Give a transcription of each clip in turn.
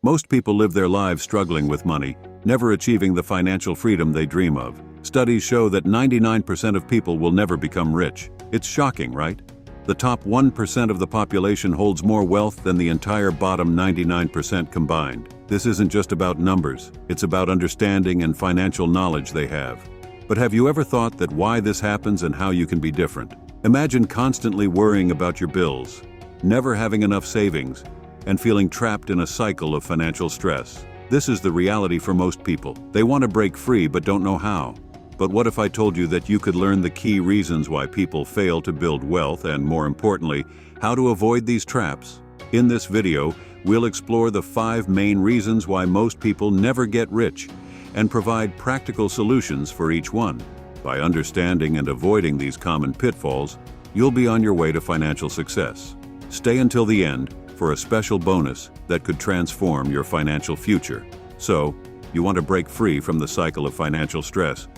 Most people live their lives struggling with money, never achieving the financial freedom they dream of. Studies show that 99% of people will never become rich. It's shocking, right? The top 1% of the population holds more wealth than the entire bottom 99% combined. This isn't just about numbers, it's about understanding and financial knowledge they have. But have you ever thought that why this happens and how you can be different? Imagine constantly worrying about your bills, never having enough savings, and feeling trapped in a cycle of financial stress. This is the reality for most people. They want to break free but don't know how. But what if I told you that you could learn the key reasons why people fail to build wealth and, more importantly, how to avoid these traps? In this video, we'll explore the 5 main reasons why most people never get rich and provide practical solutions for each one. By understanding and avoiding these common pitfalls, you'll be on your way to financial success. Stay until the end for a special bonus that could transform your financial future. So, you want to break free from the cycle of financial stress.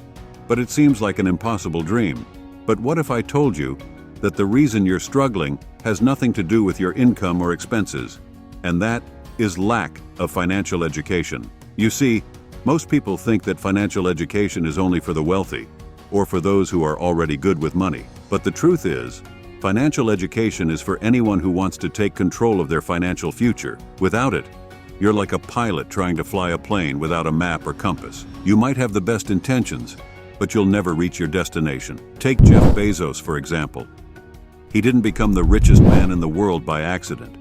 But it seems like an impossible dream. But what if I told you that the reason you're struggling has nothing to do with your income or expenses, and that is lack of financial education? You see, most people think that financial education is only for the wealthy, or for those who are already good with money. But the truth is, financial education is for anyone who wants to take control of their financial future. Without it, you're like a pilot trying to fly a plane without a map or compass. You might have the best intentions, but you'll never reach your destination. Take Jeff Bezos, for example. He didn't become the richest man in the world by accident.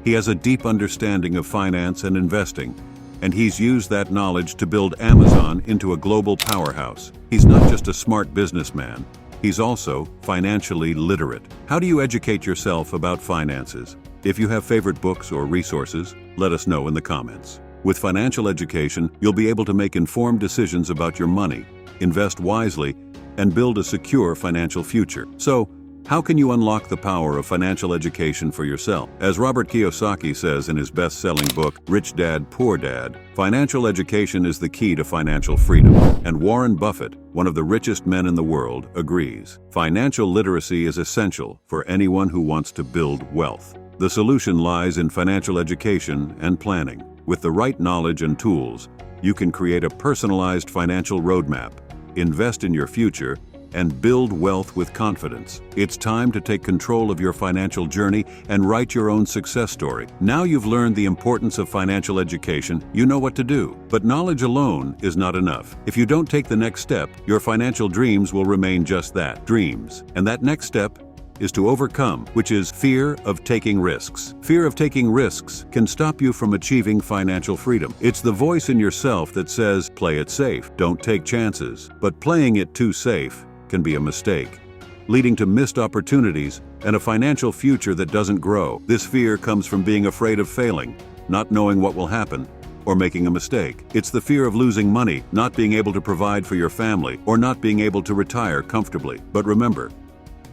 He has a deep understanding of finance and investing, and he's used that knowledge to build Amazon into a global powerhouse. He's not just a smart businessman, he's also financially literate. How do you educate yourself about finances? If you have favorite books or resources, let us know in the comments. With financial education, you'll be able to make informed decisions about your money, invest wisely, and build a secure financial future. So, how can you unlock the power of financial education for yourself? As Robert Kiyosaki says in his best-selling book, Rich Dad, Poor Dad, financial education is the key to financial freedom. And Warren Buffett, one of the richest men in the world, agrees. Financial literacy is essential for anyone who wants to build wealth. The solution lies in financial education and planning. With the right knowledge and tools, you can create a personalized financial roadmap, invest in your future, and build wealth with confidence. It's time to take control of your financial journey and write your own success story. Now you've learned the importance of financial education, you know what to do. But knowledge alone is not enough. If you don't take the next step, your financial dreams will remain just that, dreams. And that next step is to overcome, which is fear of taking risks. Fear of taking risks can stop you from achieving financial freedom. It's the voice in yourself that says, play it safe, don't take chances. But playing it too safe can be a mistake, leading to missed opportunities and a financial future that doesn't grow. This fear comes from being afraid of failing, not knowing what will happen, or making a mistake. It's the fear of losing money, not being able to provide for your family, or not being able to retire comfortably. But remember,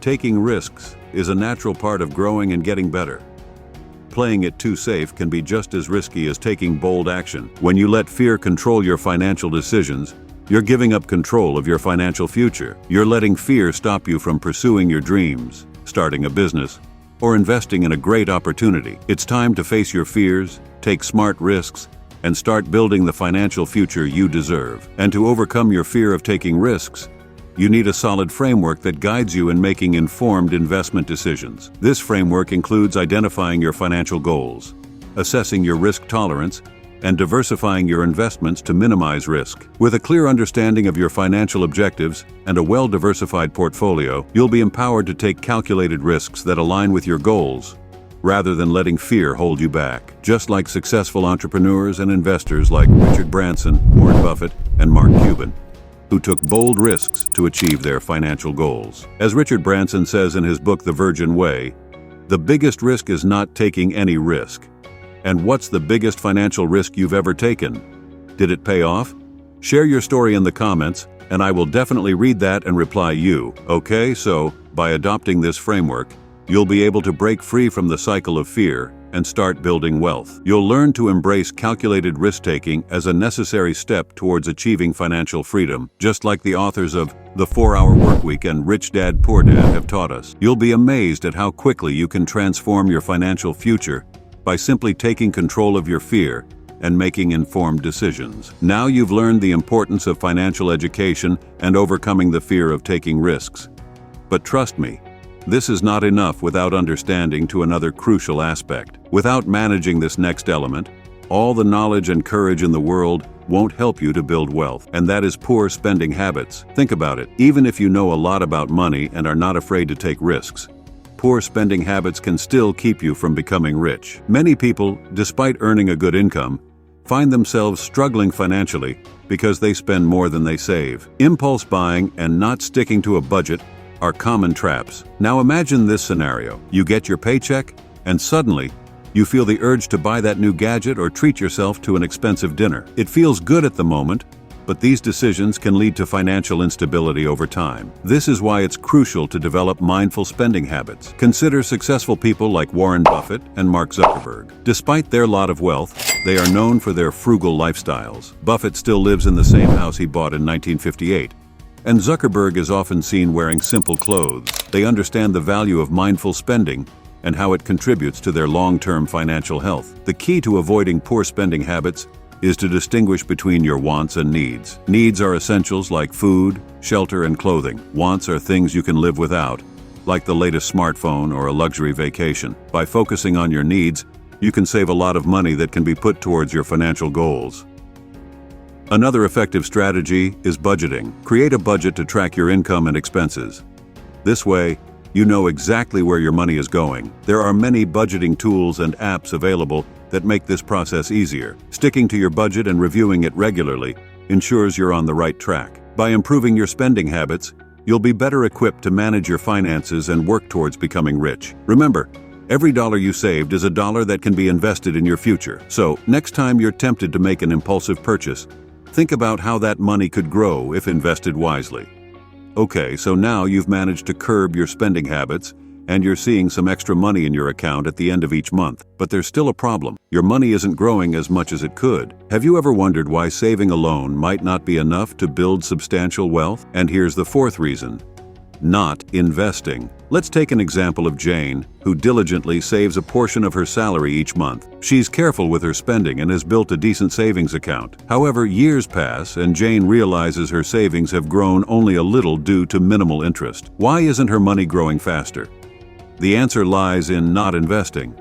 taking risks is a natural part of growing and getting better. Playing it too safe can be just as risky as taking bold action. When you let fear control your financial decisions, you're giving up control of your financial future. You're letting fear stop you from pursuing your dreams, starting a business, or investing in a great opportunity. It's time to face your fears, take smart risks, and start building the financial future you deserve. And to overcome your fear of taking risks, you need a solid framework that guides you in making informed investment decisions. This framework includes identifying your financial goals, assessing your risk tolerance, and diversifying your investments to minimize risk. With a clear understanding of your financial objectives and a well-diversified portfolio, you'll be empowered to take calculated risks that align with your goals, rather than letting fear hold you back. Just like successful entrepreneurs and investors like Richard Branson, Warren Buffett, and Mark Cuban, who took bold risks to achieve their financial goals. As Richard Branson says in his book, The Virgin Way, the biggest risk is not taking any risk. And what's the biggest financial risk you've ever taken? Did it pay off? Share your story in the comments, and I will definitely read that and reply you. Okay, so by adopting this framework, you'll be able to break free from the cycle of fear and start building wealth. You'll learn to embrace calculated risk-taking as a necessary step towards achieving financial freedom, just like the authors of The 4-Hour Workweek and Rich Dad, Poor Dad have taught us. You'll be amazed at how quickly you can transform your financial future by simply taking control of your fear and making informed decisions. Now you've learned the importance of financial education and overcoming the fear of taking risks. But trust me, this is not enough without understanding to another crucial aspect. Without managing this next element, all the knowledge and courage in the world won't help you to build wealth, and that is poor spending habits. Think about it. Even if you know a lot about money and are not afraid to take risks, poor spending habits can still keep you from becoming rich. Many people, despite earning a good income, find themselves struggling financially because they spend more than they save. Impulse buying and not sticking to a budget are common traps. Now imagine this scenario. You get your paycheck, and suddenly, you feel the urge to buy that new gadget or treat yourself to an expensive dinner. It feels good at the moment, but these decisions can lead to financial instability over time. This is why it's crucial to develop mindful spending habits. Consider successful people like Warren Buffett and Mark Zuckerberg. Despite their lot of wealth, they are known for their frugal lifestyles. Buffett still lives in the same house he bought in 1958. And Zuckerberg is often seen wearing simple clothes. They understand the value of mindful spending and how it contributes to their long-term financial health. The key to avoiding poor spending habits is to distinguish between your wants and needs. Needs are essentials like food, shelter, and clothing. Wants are things you can live without, like the latest smartphone or a luxury vacation. By focusing on your needs, you can save a lot of money that can be put towards your financial goals. Another effective strategy is budgeting. Create a budget to track your income and expenses. This way, you know exactly where your money is going. There are many budgeting tools and apps available that make this process easier. Sticking to your budget and reviewing it regularly ensures you're on the right track. By improving your spending habits, you'll be better equipped to manage your finances and work towards becoming rich. Remember, every dollar you saved is a dollar that can be invested in your future. So, next time you're tempted to make an impulsive purchase, think about how that money could grow if invested wisely. Okay, so now you've managed to curb your spending habits, and you're seeing some extra money in your account at the end of each month. But there's still a problem. Your money isn't growing as much as it could. Have you ever wondered why saving alone might not be enough to build substantial wealth? And here's the fourth reason: not investing. Let's take an example of Jane, who diligently saves a portion of her salary each month. She's careful with her spending and has built a decent savings account. However, years pass and Jane realizes her savings have grown only a little due to minimal interest. Why isn't her money growing faster? The answer lies in not investing.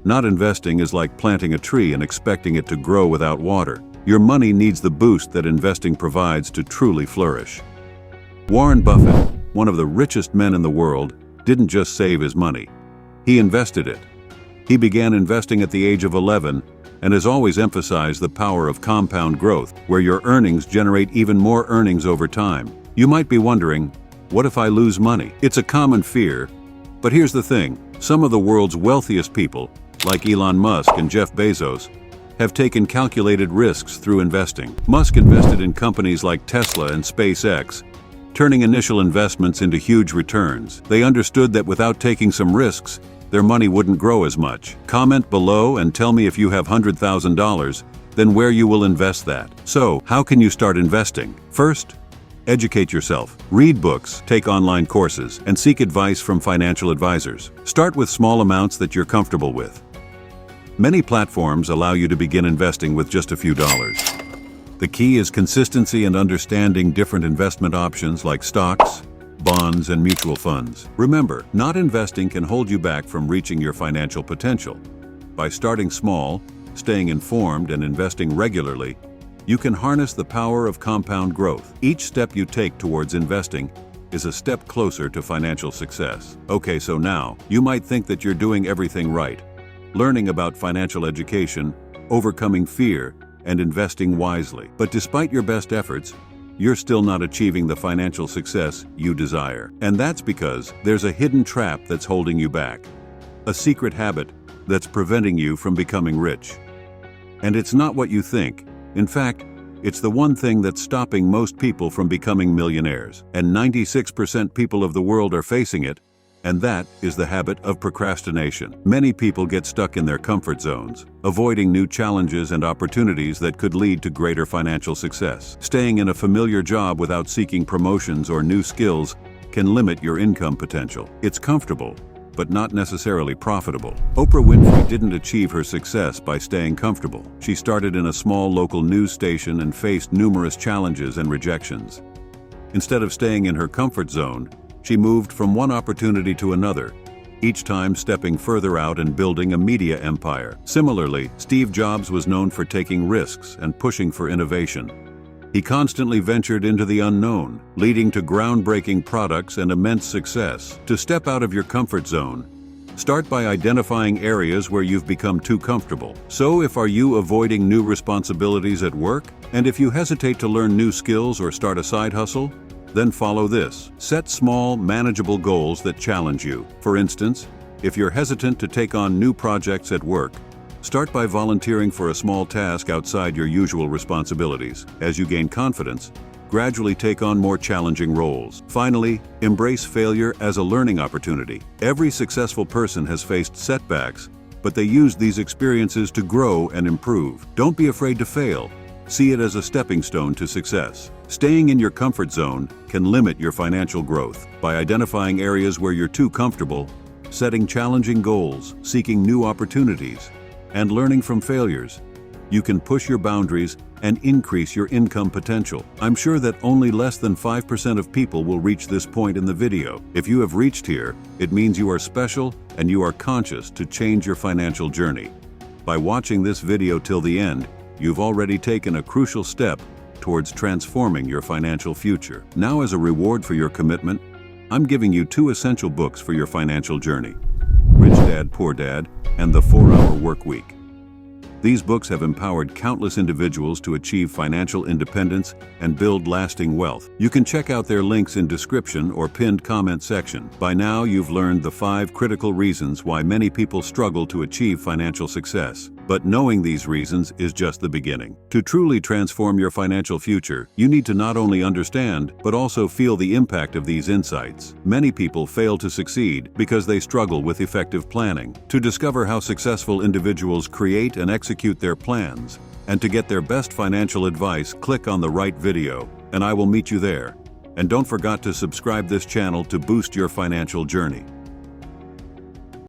Not investing is like planting a tree and expecting it to grow without water. Your money needs the boost that investing provides to truly flourish. Warren Buffett, one of the richest men in the world, didn't just save his money. He invested it. He began investing at the age of 11 and has always emphasized the power of compound growth, where your earnings generate even more earnings over time. You might be wondering, what if I lose money? It's a common fear, but here's the thing. Some of the world's wealthiest people, like Elon Musk and Jeff Bezos, have taken calculated risks through investing. Musk invested in companies like Tesla and SpaceX, turning initial investments into huge returns. They understood that without taking some risks, their money wouldn't grow as much. Comment below and tell me if you have $100,000, then where you will invest that. So, how can you start investing? First, educate yourself. Read books, take online courses, and seek advice from financial advisors. Start with small amounts that you're comfortable with. Many platforms allow you to begin investing with just a few dollars. The key is consistency and understanding different investment options like stocks, bonds, and mutual funds. Remember, not investing can hold you back from reaching your financial potential. By starting small, staying informed, and investing regularly, you can harness the power of compound growth. Each step you take towards investing is a step closer to financial success. Okay, so now, you might think that you're doing everything right. Learning about financial education, overcoming fear, and investing wisely. But despite your best efforts, you're still not achieving the financial success you desire. And that's because there's a hidden trap that's holding you back. A secret habit that's preventing you from becoming rich. And it's not what you think. In fact, it's the one thing that's stopping most people from becoming millionaires. And 96% people of the world are facing it, and that is the habit of procrastination. Many people get stuck in their comfort zones, avoiding new challenges and opportunities that could lead to greater financial success. Staying in a familiar job without seeking promotions or new skills can limit your income potential. It's comfortable, but not necessarily profitable. Oprah Winfrey didn't achieve her success by staying comfortable. She started in a small local news station and faced numerous challenges and rejections. Instead of staying in her comfort zone, she moved from one opportunity to another, each time stepping further out and building a media empire. Similarly, Steve Jobs was known for taking risks and pushing for innovation. He constantly ventured into the unknown, leading to groundbreaking products and immense success. To step out of your comfort zone, start by identifying areas where you've become too comfortable. So if are you avoiding new responsibilities at work? And if you hesitate to learn new skills or start a side hustle? Then follow this. Set small, manageable goals that challenge you. For instance, if you're hesitant to take on new projects at work, start by volunteering for a small task outside your usual responsibilities. As you gain confidence, gradually take on more challenging roles. Finally, embrace failure as a learning opportunity. Every successful person has faced setbacks, but they use these experiences to grow and improve. Don't be afraid to fail. See it as a stepping stone to success. Staying in your comfort zone can limit your financial growth. By identifying areas where you're too comfortable, setting challenging goals, seeking new opportunities, and learning from failures, you can push your boundaries and increase your income potential. I'm sure that only less than 5% of people will reach this point in the video. If you have reached here, it means you are special and you are conscious to change your financial journey. By watching this video till the end, you've already taken a crucial step towards transforming your financial future. Now, as a reward for your commitment, I'm giving you 2 essential books for your financial journey: Rich Dad, Poor Dad, and The 4-Hour Work Week. These books have empowered countless individuals to achieve financial independence and build lasting wealth. You can check out their links in description or pinned comment section. By now, you've learned the 5 critical reasons why many people struggle to achieve financial success. But knowing these reasons is just the beginning. To truly transform your financial future, you need to not only understand, but also feel the impact of these insights. Many people fail to succeed because they struggle with effective planning. To discover how successful individuals create and execute their plans, and to get their best financial advice, click on the right video, and I will meet you there. And don't forget to subscribe this channel to boost your financial journey.